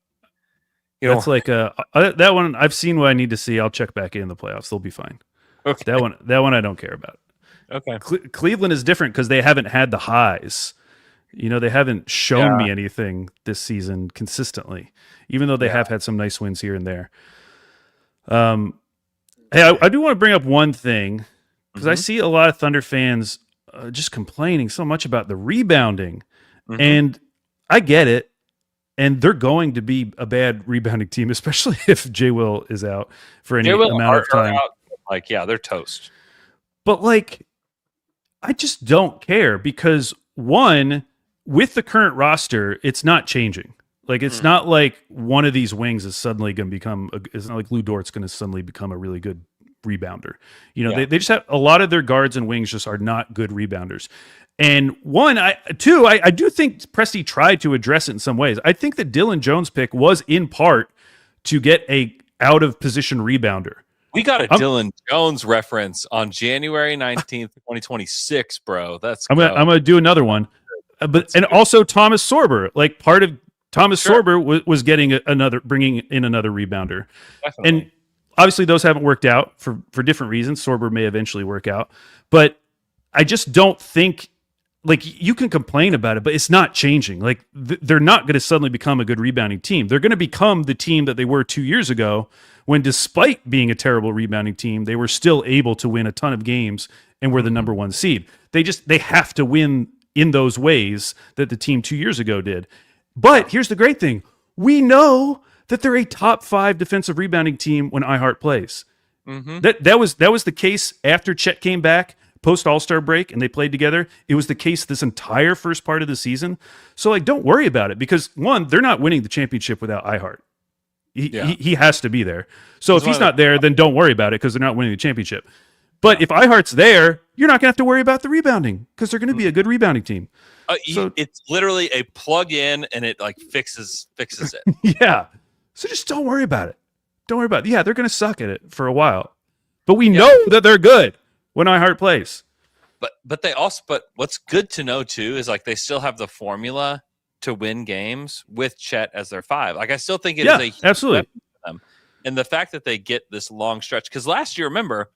That's like that one I've seen what I need to see. I'll check back in the playoffs. They'll be fine. Okay. That one I don't care about. Okay. Cleveland is different because they haven't had the highs. They haven't shown me anything this season consistently, even though they have had some nice wins here and there. Hey, I do want to bring up one thing because I see a lot of Thunder fans just complaining so much about the rebounding, and I get it. And they're going to be a bad rebounding team, especially if J. Will is out for any amount of time. Like, yeah, they're toast. But like, I just don't care because one, with the current roster, it's not changing. Like, it's not like one of these wings is suddenly going to become. It's not like Lou Dort's going to suddenly become a really good rebounder. They just have a lot of their guards and wings just are not good rebounders. And I do think Presti tried to address it in some ways. I think the Dylan Jones pick was in part to get a out of position rebounder. We got a Dylan Jones reference on January 19th, 2026, bro. I'm gonna do another one. And also Thomas Sorber, like part of Thomas Sure. Sorber was getting bringing in another rebounder. Definitely. And obviously those haven't worked out for different reasons. Sorber may eventually work out, but I just don't think, like, you can complain about it, but it's not changing. Like, they're not going to suddenly become a good rebounding team. They're going to become the team that they were 2 years ago, when despite being a terrible rebounding team, they were still able to win a ton of games and were the number one seed. They have to win in those ways that the team 2 years ago did. But here's the great thing. We know that they're a top 5 defensive rebounding team when iHeart plays. Mm-hmm. That was the case after Chet came back post All-Star break and they played together. It was the case this entire first part of the season. So, like, don't worry about it, because one, they're not winning the championship without iHeart. He has to be there. So if he's not there, then don't worry about it, because they're not winning the championship. But if iHeart's there, you're not going to have to worry about the rebounding, because they're going to be a good rebounding team. It's literally a plug in, and it like fixes it. Yeah. So just don't worry about it. Don't worry about it. Yeah, they're going to suck at it for a while, but we know that they're good when iHeart plays. But what's good to know too is, like, they still have the formula to win games with Chet as their 5. Like, I still think it is a huge absolutely weapon for them. And the fact that they get this long stretch, because last year, remember,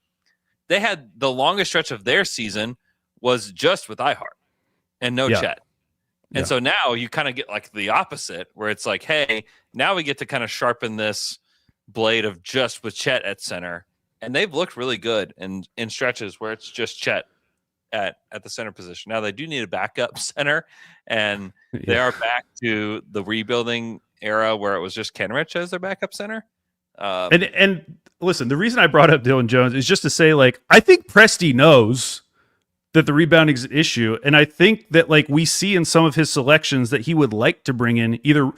they had the longest stretch of their season was just with iHeart and no Chet. And so now you kind of get like the opposite, where it's like, hey, now we get to kind of sharpen this blade of just with Chet at center. And they've looked really good in stretches where it's just Chet at the center position. Now they do need a backup center, and they are back to the rebuilding era where it was just Kenrich as their backup center. And listen, the reason I brought up Dylan Jones is just to say, like, I think Presti knows that the rebounding is an issue, and I think that, like, we see in some of his selections that he would like to bring in either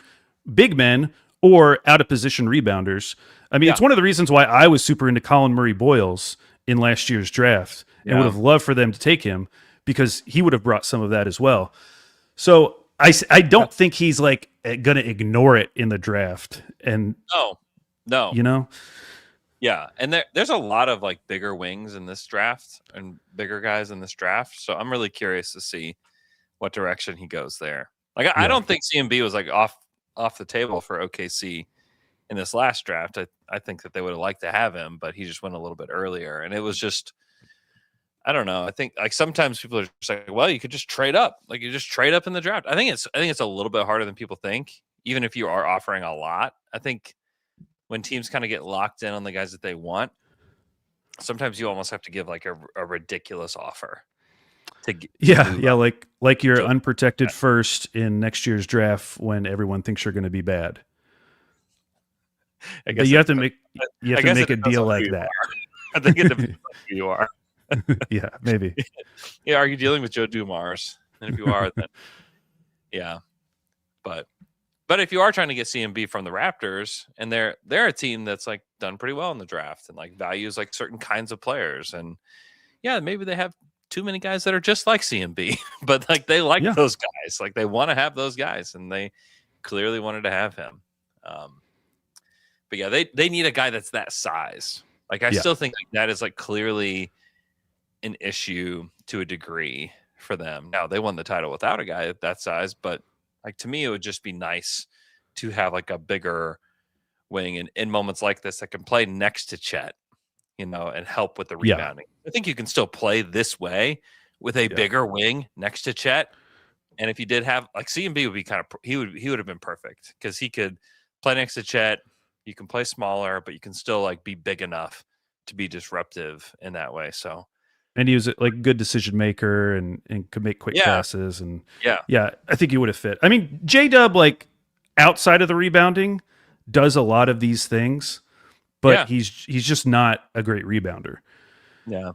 big men or out of position rebounders. I mean, it's one of the reasons why I was super into Colin Murray Boyles in last year's draft, and would have loved for them to take him, because he would have brought some of that as well. So I don't think he's like going to ignore it in the draft. And no, you know, and there's a lot of like bigger wings in this draft and bigger guys in this draft. So I'm really curious to see what direction he goes there. Like, I don't think CMB was like off the table for OKC in this last draft. I think that they would have liked to have him, but he just went a little bit earlier, and it was just, I don't know. I think, like, sometimes people are just like, well, you could just trade up. Like, you just trade up in the draft. I think it's a little bit harder than people think, even if you are offering a lot. I think when teams kind of get locked in on the guys that they want, sometimes you almost have to give like a ridiculous offer. Like your unprotected first in next year's draft when everyone thinks you're going to be bad. I guess you have to make a deal like that. I think it depends on who you are. Yeah, maybe. Yeah, are you dealing with Joe Dumars? And if you are, then yeah. But if you are trying to get CMB from the Raptors, and they're a team that's like done pretty well in the draft and like values like certain kinds of players, and maybe they have too many guys that are just like CMB, but like they like those guys, like they want to have those guys, and they clearly wanted to have him. But yeah, they need a guy that's that size. Like, I still think like that is like clearly an issue to a degree for them. Now, they won the title without a guy at that size, but like, to me, it would just be nice to have like a bigger wing in moments like this that can play next to Chet, and help with the rebounding. I think you can still play this way with a bigger wing next to Chet. And if you did have like CMB would be he would have been perfect, because he could play next to Chet. You can play smaller, but you can still like be big enough to be disruptive in that way. So, and he was like a good decision maker and could make quick passes, and I think he would have fit. I mean, J-Dub, like, outside of the rebounding, does a lot of these things, but he's just not a great rebounder. Yeah.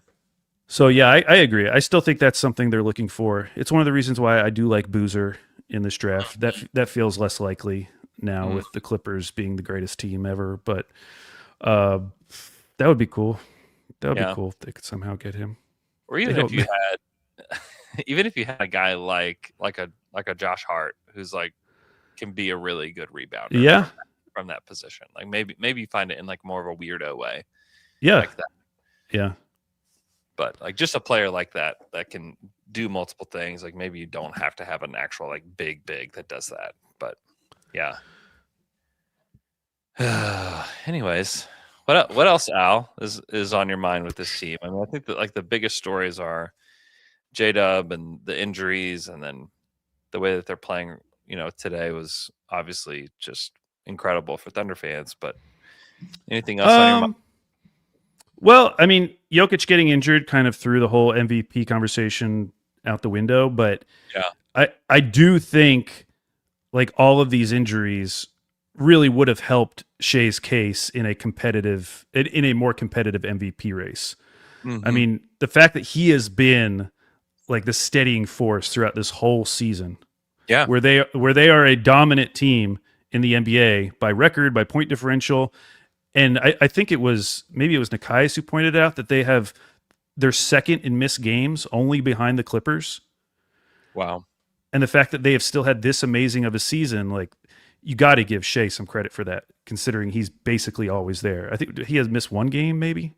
So I agree. I still think that's something they're looking for. It's one of the reasons why I do like Boozer in this draft. That feels less likely now with the Clippers being the greatest team ever, but that would be cool. That would be cool if they could somehow get him. Or even if you had a guy like a Josh Hart, who's like can be a really good rebounder from that position. Like maybe you find it in like more of a weirdo way. Yeah. Like that. Yeah. But like just a player like that can do multiple things. Like maybe you don't have to have an actual like big that does that. But Yeah. Anyways, what else, Al, is on your mind with this team? I mean, I think that like the biggest stories are J-Dub and the injuries, and then the way that they're playing, today was obviously just incredible for Thunder fans. But anything else on your mind? Well, I mean, Jokic getting injured kind of threw the whole MVP conversation out the window, but Yeah. I do think like all of these injuries really would have helped Shea's case in a more competitive MVP race. I mean, the fact that he has been like the steadying force throughout this whole season, Yeah. where they are a dominant team in the NBA by record, by point differential. And I think it was Nikias who pointed out that they're second in missed games, only behind the Clippers. Wow. And the fact that they have still had this amazing of a season, like you got to give Shea some credit for that, considering he's basically always there. I think he has missed one game, maybe.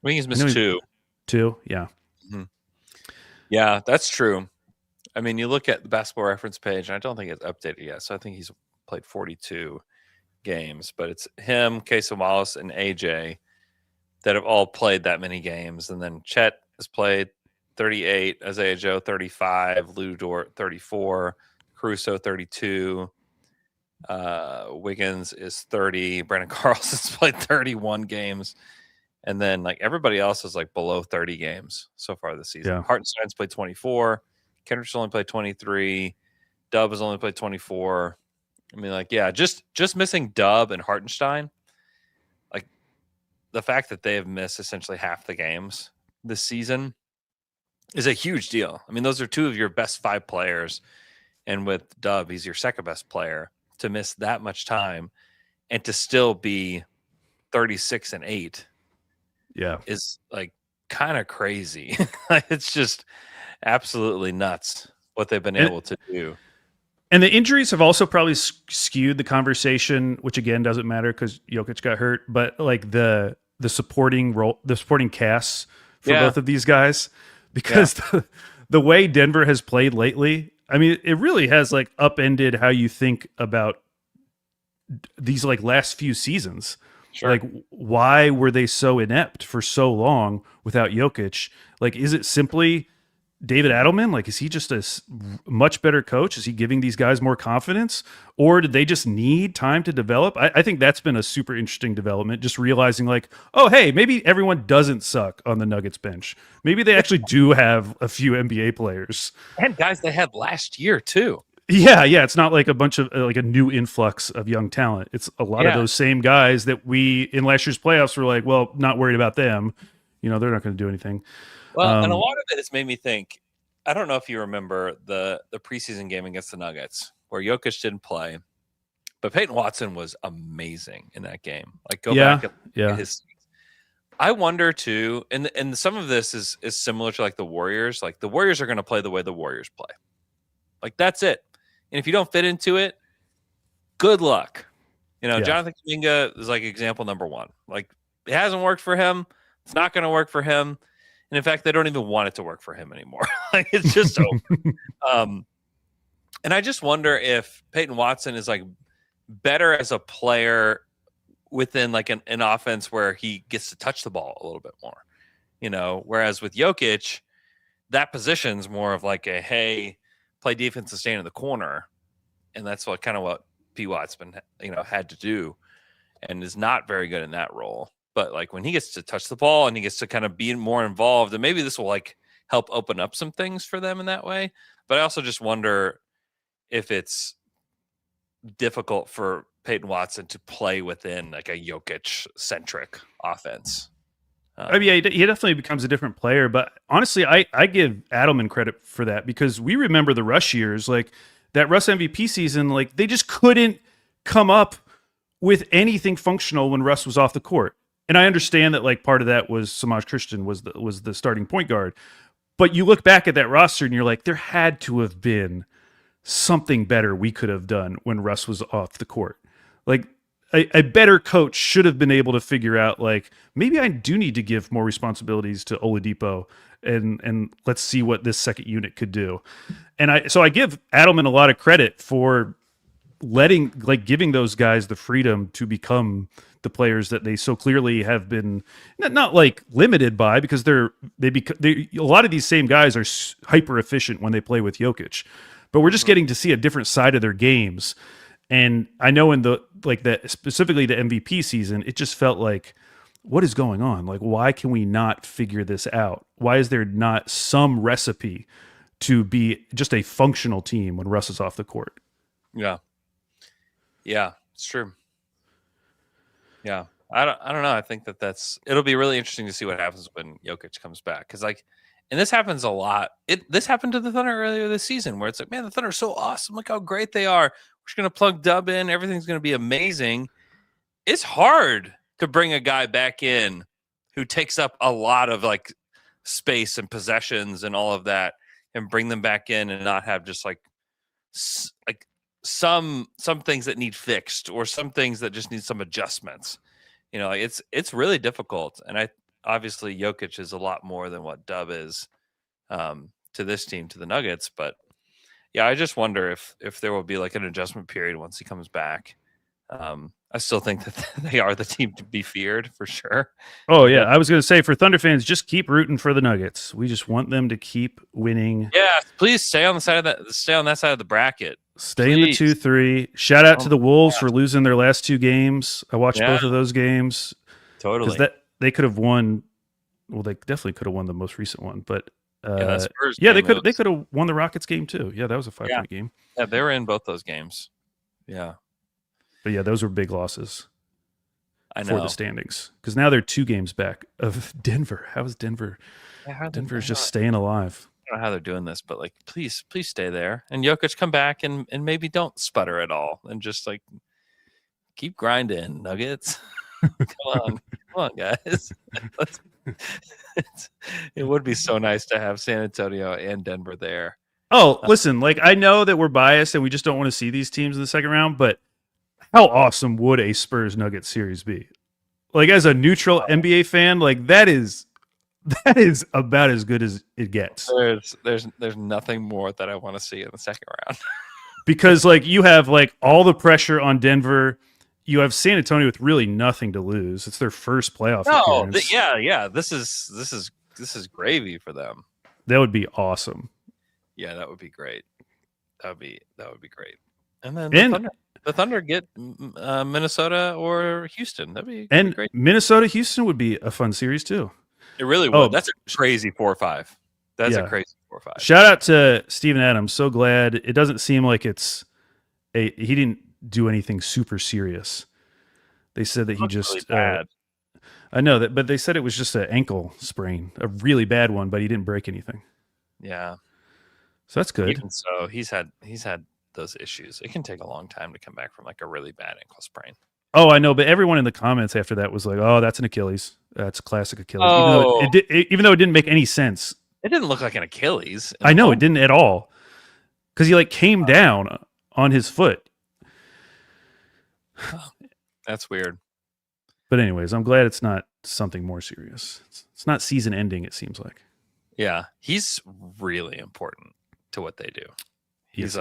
I think he's missed two. Two, yeah. Mm-hmm. Yeah, that's true. I mean, you look at the Basketball Reference page, and I don't think it's updated yet. So I think he's played 42 games, but it's him, Casey Wallace, and AJ that have all played that many games. And then Chet has played 38, Isaiah Joe 35, Lou Dort 34, Caruso 32, Wiggins is 30, Brandon Carlson's played 31 games. And then like everybody else is like below 30 games so far this season. Yeah. Hartenstein's played 24, Kendrick's only played 23, Dub has only played 24. I mean, like, yeah, just missing Dub and Hartenstein, like the fact that they have missed essentially half the games this season is a huge deal. I mean, those are two of your best 5 players. And with Dub, he's your second best player. To miss that much time and to still be 36-8 is like kind of crazy. It's just absolutely nuts what they've been able to do. And the injuries have also probably skewed the conversation, which again doesn't matter because Jokic got hurt, but like the supporting role, the supporting casts for both of these guys, because the way Denver has played lately, I mean, it really has like upended how you think about these like last few seasons. Sure. Like, why were they so inept for so long without Jokic? Like, is it simply David Adelman? Like, is he just a much better coach? Is he giving these guys more confidence? Or did they just need time to develop? I think that's been a super interesting development, just realizing like, oh, hey, maybe everyone doesn't suck on the Nuggets bench. Maybe they actually do have a few NBA players. And guys they had last year too. Yeah. It's not like a bunch of like a new influx of young talent. It's a lot of those same guys that we in last year's playoffs were like, well, not worried about them. They're not going to do anything. Well, and a lot of it has made me think, I don't know if you remember the preseason game against the Nuggets where Jokic didn't play, but Peyton Watson was amazing in that game. Like go back and look at his. I wonder too, and some of this is similar to like the Warriors. Like the Warriors are going to play the way the Warriors play. Like that's it. And if you don't fit into it, good luck. Jonathan Kuminga is like example number 1. Like it hasn't worked for him. It's not going to work for him. And in fact, they don't even want it to work for him anymore. Like it's just over. And I just wonder if Peyton Watson is like better as a player within like an offense where he gets to touch the ball a little bit more, whereas with Jokic, that position's more of like a, hey, play defense and stay in the corner. And that's what P. Watt's been, had to do and is not very good in that role. But like when he gets to touch the ball and he gets to kind of be more involved, and maybe this will like help open up some things for them in that way. But I also just wonder if it's difficult for Peyton Watson to play within like a Jokic centric offense. I mean, he definitely becomes a different player. But honestly, I give Adelman credit for that because we remember the Rush years, like that Russ MVP season, like they just couldn't come up with anything functional when Russ was off the court. And I understand that like part of that was Samaj Christian was the starting point guard. But you look back at that roster and you're like, there had to have been something better we could have done when Russ was off the court. Like a better coach should have been able to figure out like, maybe I do need to give more responsibilities to Oladipo and let's see what this second unit could do. And I give Adelman a lot of credit for giving those guys the freedom to become the players that they so clearly have been not like limited by, because a lot of these same guys are hyper efficient when they play with Jokic, but we're just getting to see a different side of their games. And I know in specifically the MVP season, it just felt like, what is going on? Like, why can we not figure this out? Why is there not some recipe to be just a functional team when Russ is off the court? Yeah, it's true. Yeah, I don't know. I think it'll be really interesting to see what happens when Jokic comes back, because and this happens a lot. This happened to the Thunder earlier this season, where it's like, man, the Thunder are so awesome. Look how great they are. We're just gonna plug Dub in. Everything's gonna be amazing. It's hard to bring a guy back in who takes up a lot of like space and possessions and all of that, and bring them back in and not have just like some things that need fixed, or some things that just need some adjustments. It's really difficult. And obviously Jokic is a lot more than what Dub is to this team, to the Nuggets. But yeah, I just wonder if there will be like an adjustment period once he comes back. I still think that they are the team to be feared for sure. Oh yeah, I was going to say, for Thunder fans, just keep rooting for the Nuggets. We just want them to keep winning. Yeah, please stay on that side of the bracket. Stay in the 2-3. Shout out to the Wolves for losing their last 2 games. I watched both of those games. Totally. Because they could have won. Well, they definitely could have won the most recent one, but they could have won the Rockets game too. Yeah, that was a 5-point game. Yeah, they were in both those games. Yeah. But yeah, those were big losses. I know. For the standings, because now they're 2 games back of Denver. How is Denver? Denver's just staying alive. I don't know how they're doing this, but like, please stay there. And Jokic, come back and maybe don't sputter at all, and just like keep grinding, Nuggets. Come on, guys. It would be so nice to have San Antonio and Denver there. Oh, listen, like, I know that we're biased and we just don't want to see these teams in the second round, but how awesome would a Spurs Nuggets series be? Like, as a neutral NBA fan, like, that is about as good as it gets. There's nothing more that I want to see in the second round. Because like, you have like all the pressure on Denver. You have San Antonio with really nothing to lose. It's their first playoff appearance. Yeah. This is gravy for them. That would be awesome. Yeah, that would be great. That would be great. And then the Thunder get Minnesota or Houston. That'd be great. Minnesota Houston would be a fun series too. It really would. That's a crazy 4-5. That's a crazy 4-5. Shout out to Steven Adams. So glad it doesn't seem like he didn't do anything super serious. They said that he just really bad. I know that, but they said it was just an ankle sprain, a really bad one, but he didn't break anything. Yeah. So that's good. Even so, he's had those issues. It can take a long time to come back from like a really bad ankle sprain. Oh, I know, but everyone in the comments after that was like, "Oh, that's an Achilles. That's classic Achilles." Oh. Even though it didn't make any sense. It didn't look like an Achilles. I know, it didn't at all. Because he like came down on his foot. That's weird. But anyways, I'm glad it's not something more serious. It's not season ending, it seems like. Yeah, he's really important to what they do. He's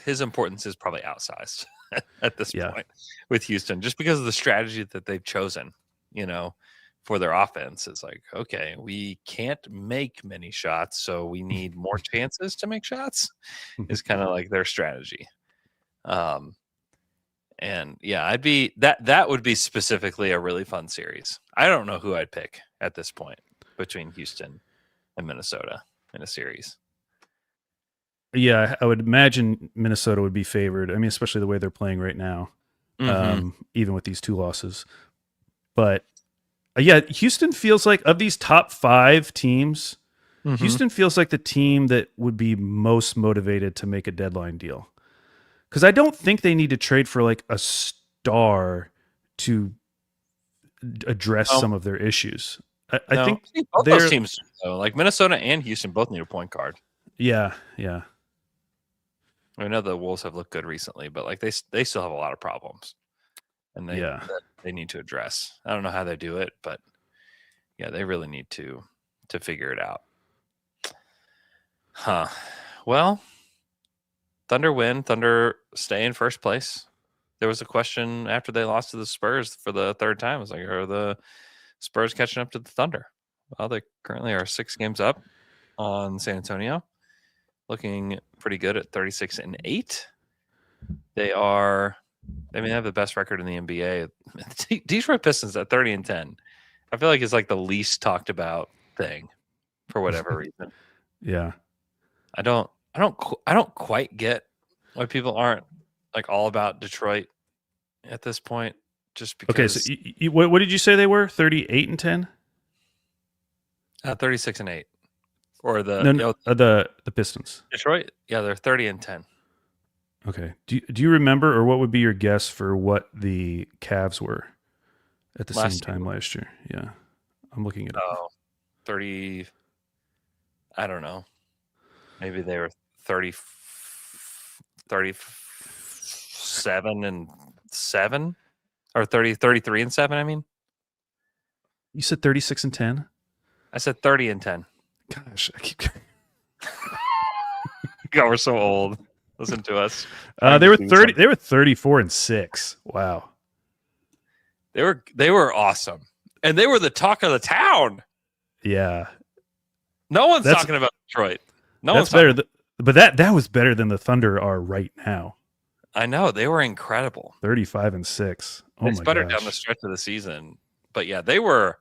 his importance is probably outsized at this point with Houston, just because of the strategy that they've chosen, for their offense. It's like, okay, we can't make many shots, so we need more chances to make shots is kind of like their strategy. And yeah, that would be specifically a really fun series. I don't know who I'd pick at this point between Houston and Minnesota in a series. Yeah, I would imagine Minnesota would be favored. I mean, especially the way they're playing right now, even with these 2 losses. But yeah, Houston feels like, of these top 5 teams, Houston feels like the team that would be most motivated to make a deadline deal. Because I don't think they need to trade for like a star to address some of their issues. I think both those teams, though, like Minnesota and Houston, both need a point guard. Yeah. I know the Wolves have looked good recently, but like they still have a lot of problems, and they need to address. I don't know how they do it, but yeah, they really need to figure it out. Huh. Well, Thunder win. Thunder stay in first place. There was a question after they lost to the Spurs for the third time. It was like, are the Spurs catching up to the Thunder? Well, they currently are 6 games up on San Antonio, looking pretty good at 36-8. They have the best record in the NBA. Detroit Pistons at 30-10. I feel like it's like the least talked about thing for whatever reason. Yeah. I don't quite get why people aren't like all about Detroit at this point. Just because. Okay, so what did you say they were? 38-10? 36-8. Or the Pistons. Detroit? Yeah, they're 30-10. Okay. Do you remember, or what would be your guess for what the Cavs were at the same time last year? Yeah. I'm looking it up. Oh, 30. I don't know. Maybe they were 37-7 or 33-7. I mean, you said 36-10. I said 30-10. Gosh, I keep. God, we're so old. Listen to us. They were 30. They were 34-6. Wow. They were awesome, and they were the talk of the town. Yeah. No one's talking about Detroit. That's better. But that was better than the Thunder are right now. I know, they were incredible. 35-6. Oh, it's my better gosh. down the stretch of the season, but yeah, they were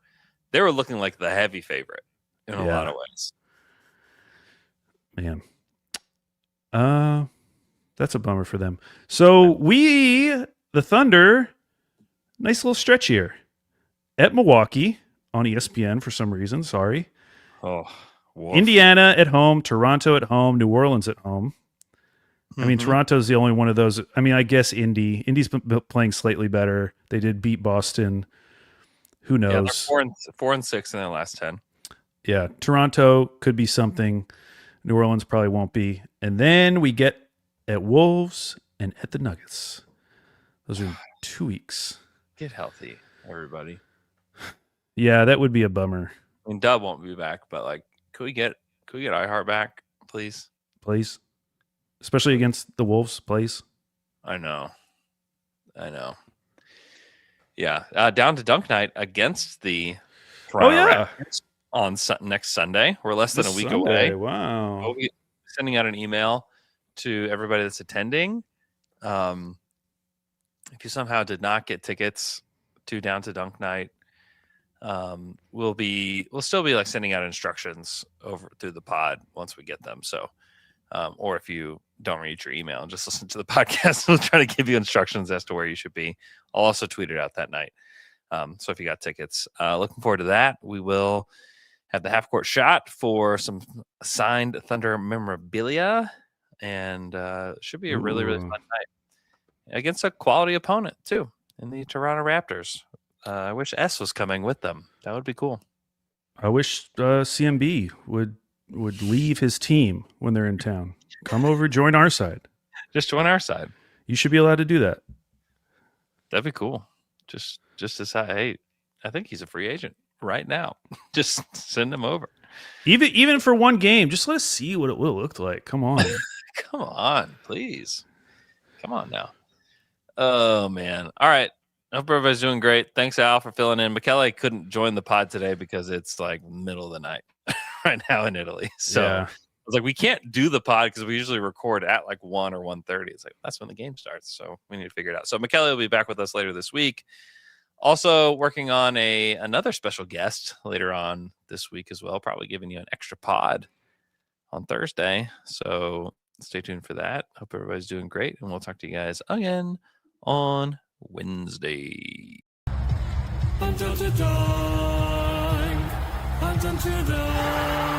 looking like the heavy favorite in a lot of ways. Man, that's a bummer for them. So the Thunder, nice little stretch here at Milwaukee on ESPN for some reason. Sorry. Oh, woof. Indiana at home, Toronto at home, New Orleans at home. I mean, Toronto's the only one of those. I mean, I guess Indy's been playing slightly better. They did beat Boston. Who knows? Yeah, they're 4-6 in their last 10. Yeah, Toronto could be something. New Orleans probably won't be. And then we get at Wolves and at the Nuggets. Those are 2 weeks. Get healthy, everybody. Yeah, that would be a bummer. I mean, Dub won't be back, but like, could we get iHeart back, please? Please. Especially against the Wolves, please. I know. Yeah, down to dunk night against the Toronto Raptors on next Sunday. We're less than a week away. Wow. We'll be sending out an email to everybody that's attending. If you somehow did not get tickets to Down to Dunk Night, we'll still be like sending out instructions over through the pod once we get them. So, or if you don't read your email and just listen to the podcast, we'll try to give you instructions as to where you should be. I'll also tweet it out that night. So if you got tickets, looking forward to that. We will have the half court shot for some signed Thunder memorabilia, and should be a really, really fun night against a quality opponent too in the Toronto Raptors. I wish S was coming with them. That would be cool. I wish CMB would leave his team when they're in town. Come over, join our side. Just join our side. You should be allowed to do that. That'd be cool. Just decide, hey, I think he's a free agent right now. Just send him over. Even for one game, just let us see what it will look like. Come on. Come on, please. Come on now. Oh, man. All right. I hope everybody's doing great. Thanks, Al, for filling in. Michele couldn't join the pod today because it's like middle of the night right now in Italy. So I was like, we can't do the pod because we usually record at like 1 or 1:30. It's like, that's when the game starts. So we need to figure it out. So Michele will be back with us later this week. Also working on another special guest later on this week as well, probably giving you an extra pod on Thursday. So stay tuned for that. Hope everybody's doing great. And we'll talk to you guys again on Wednesday. Until to dunk, until to dunk.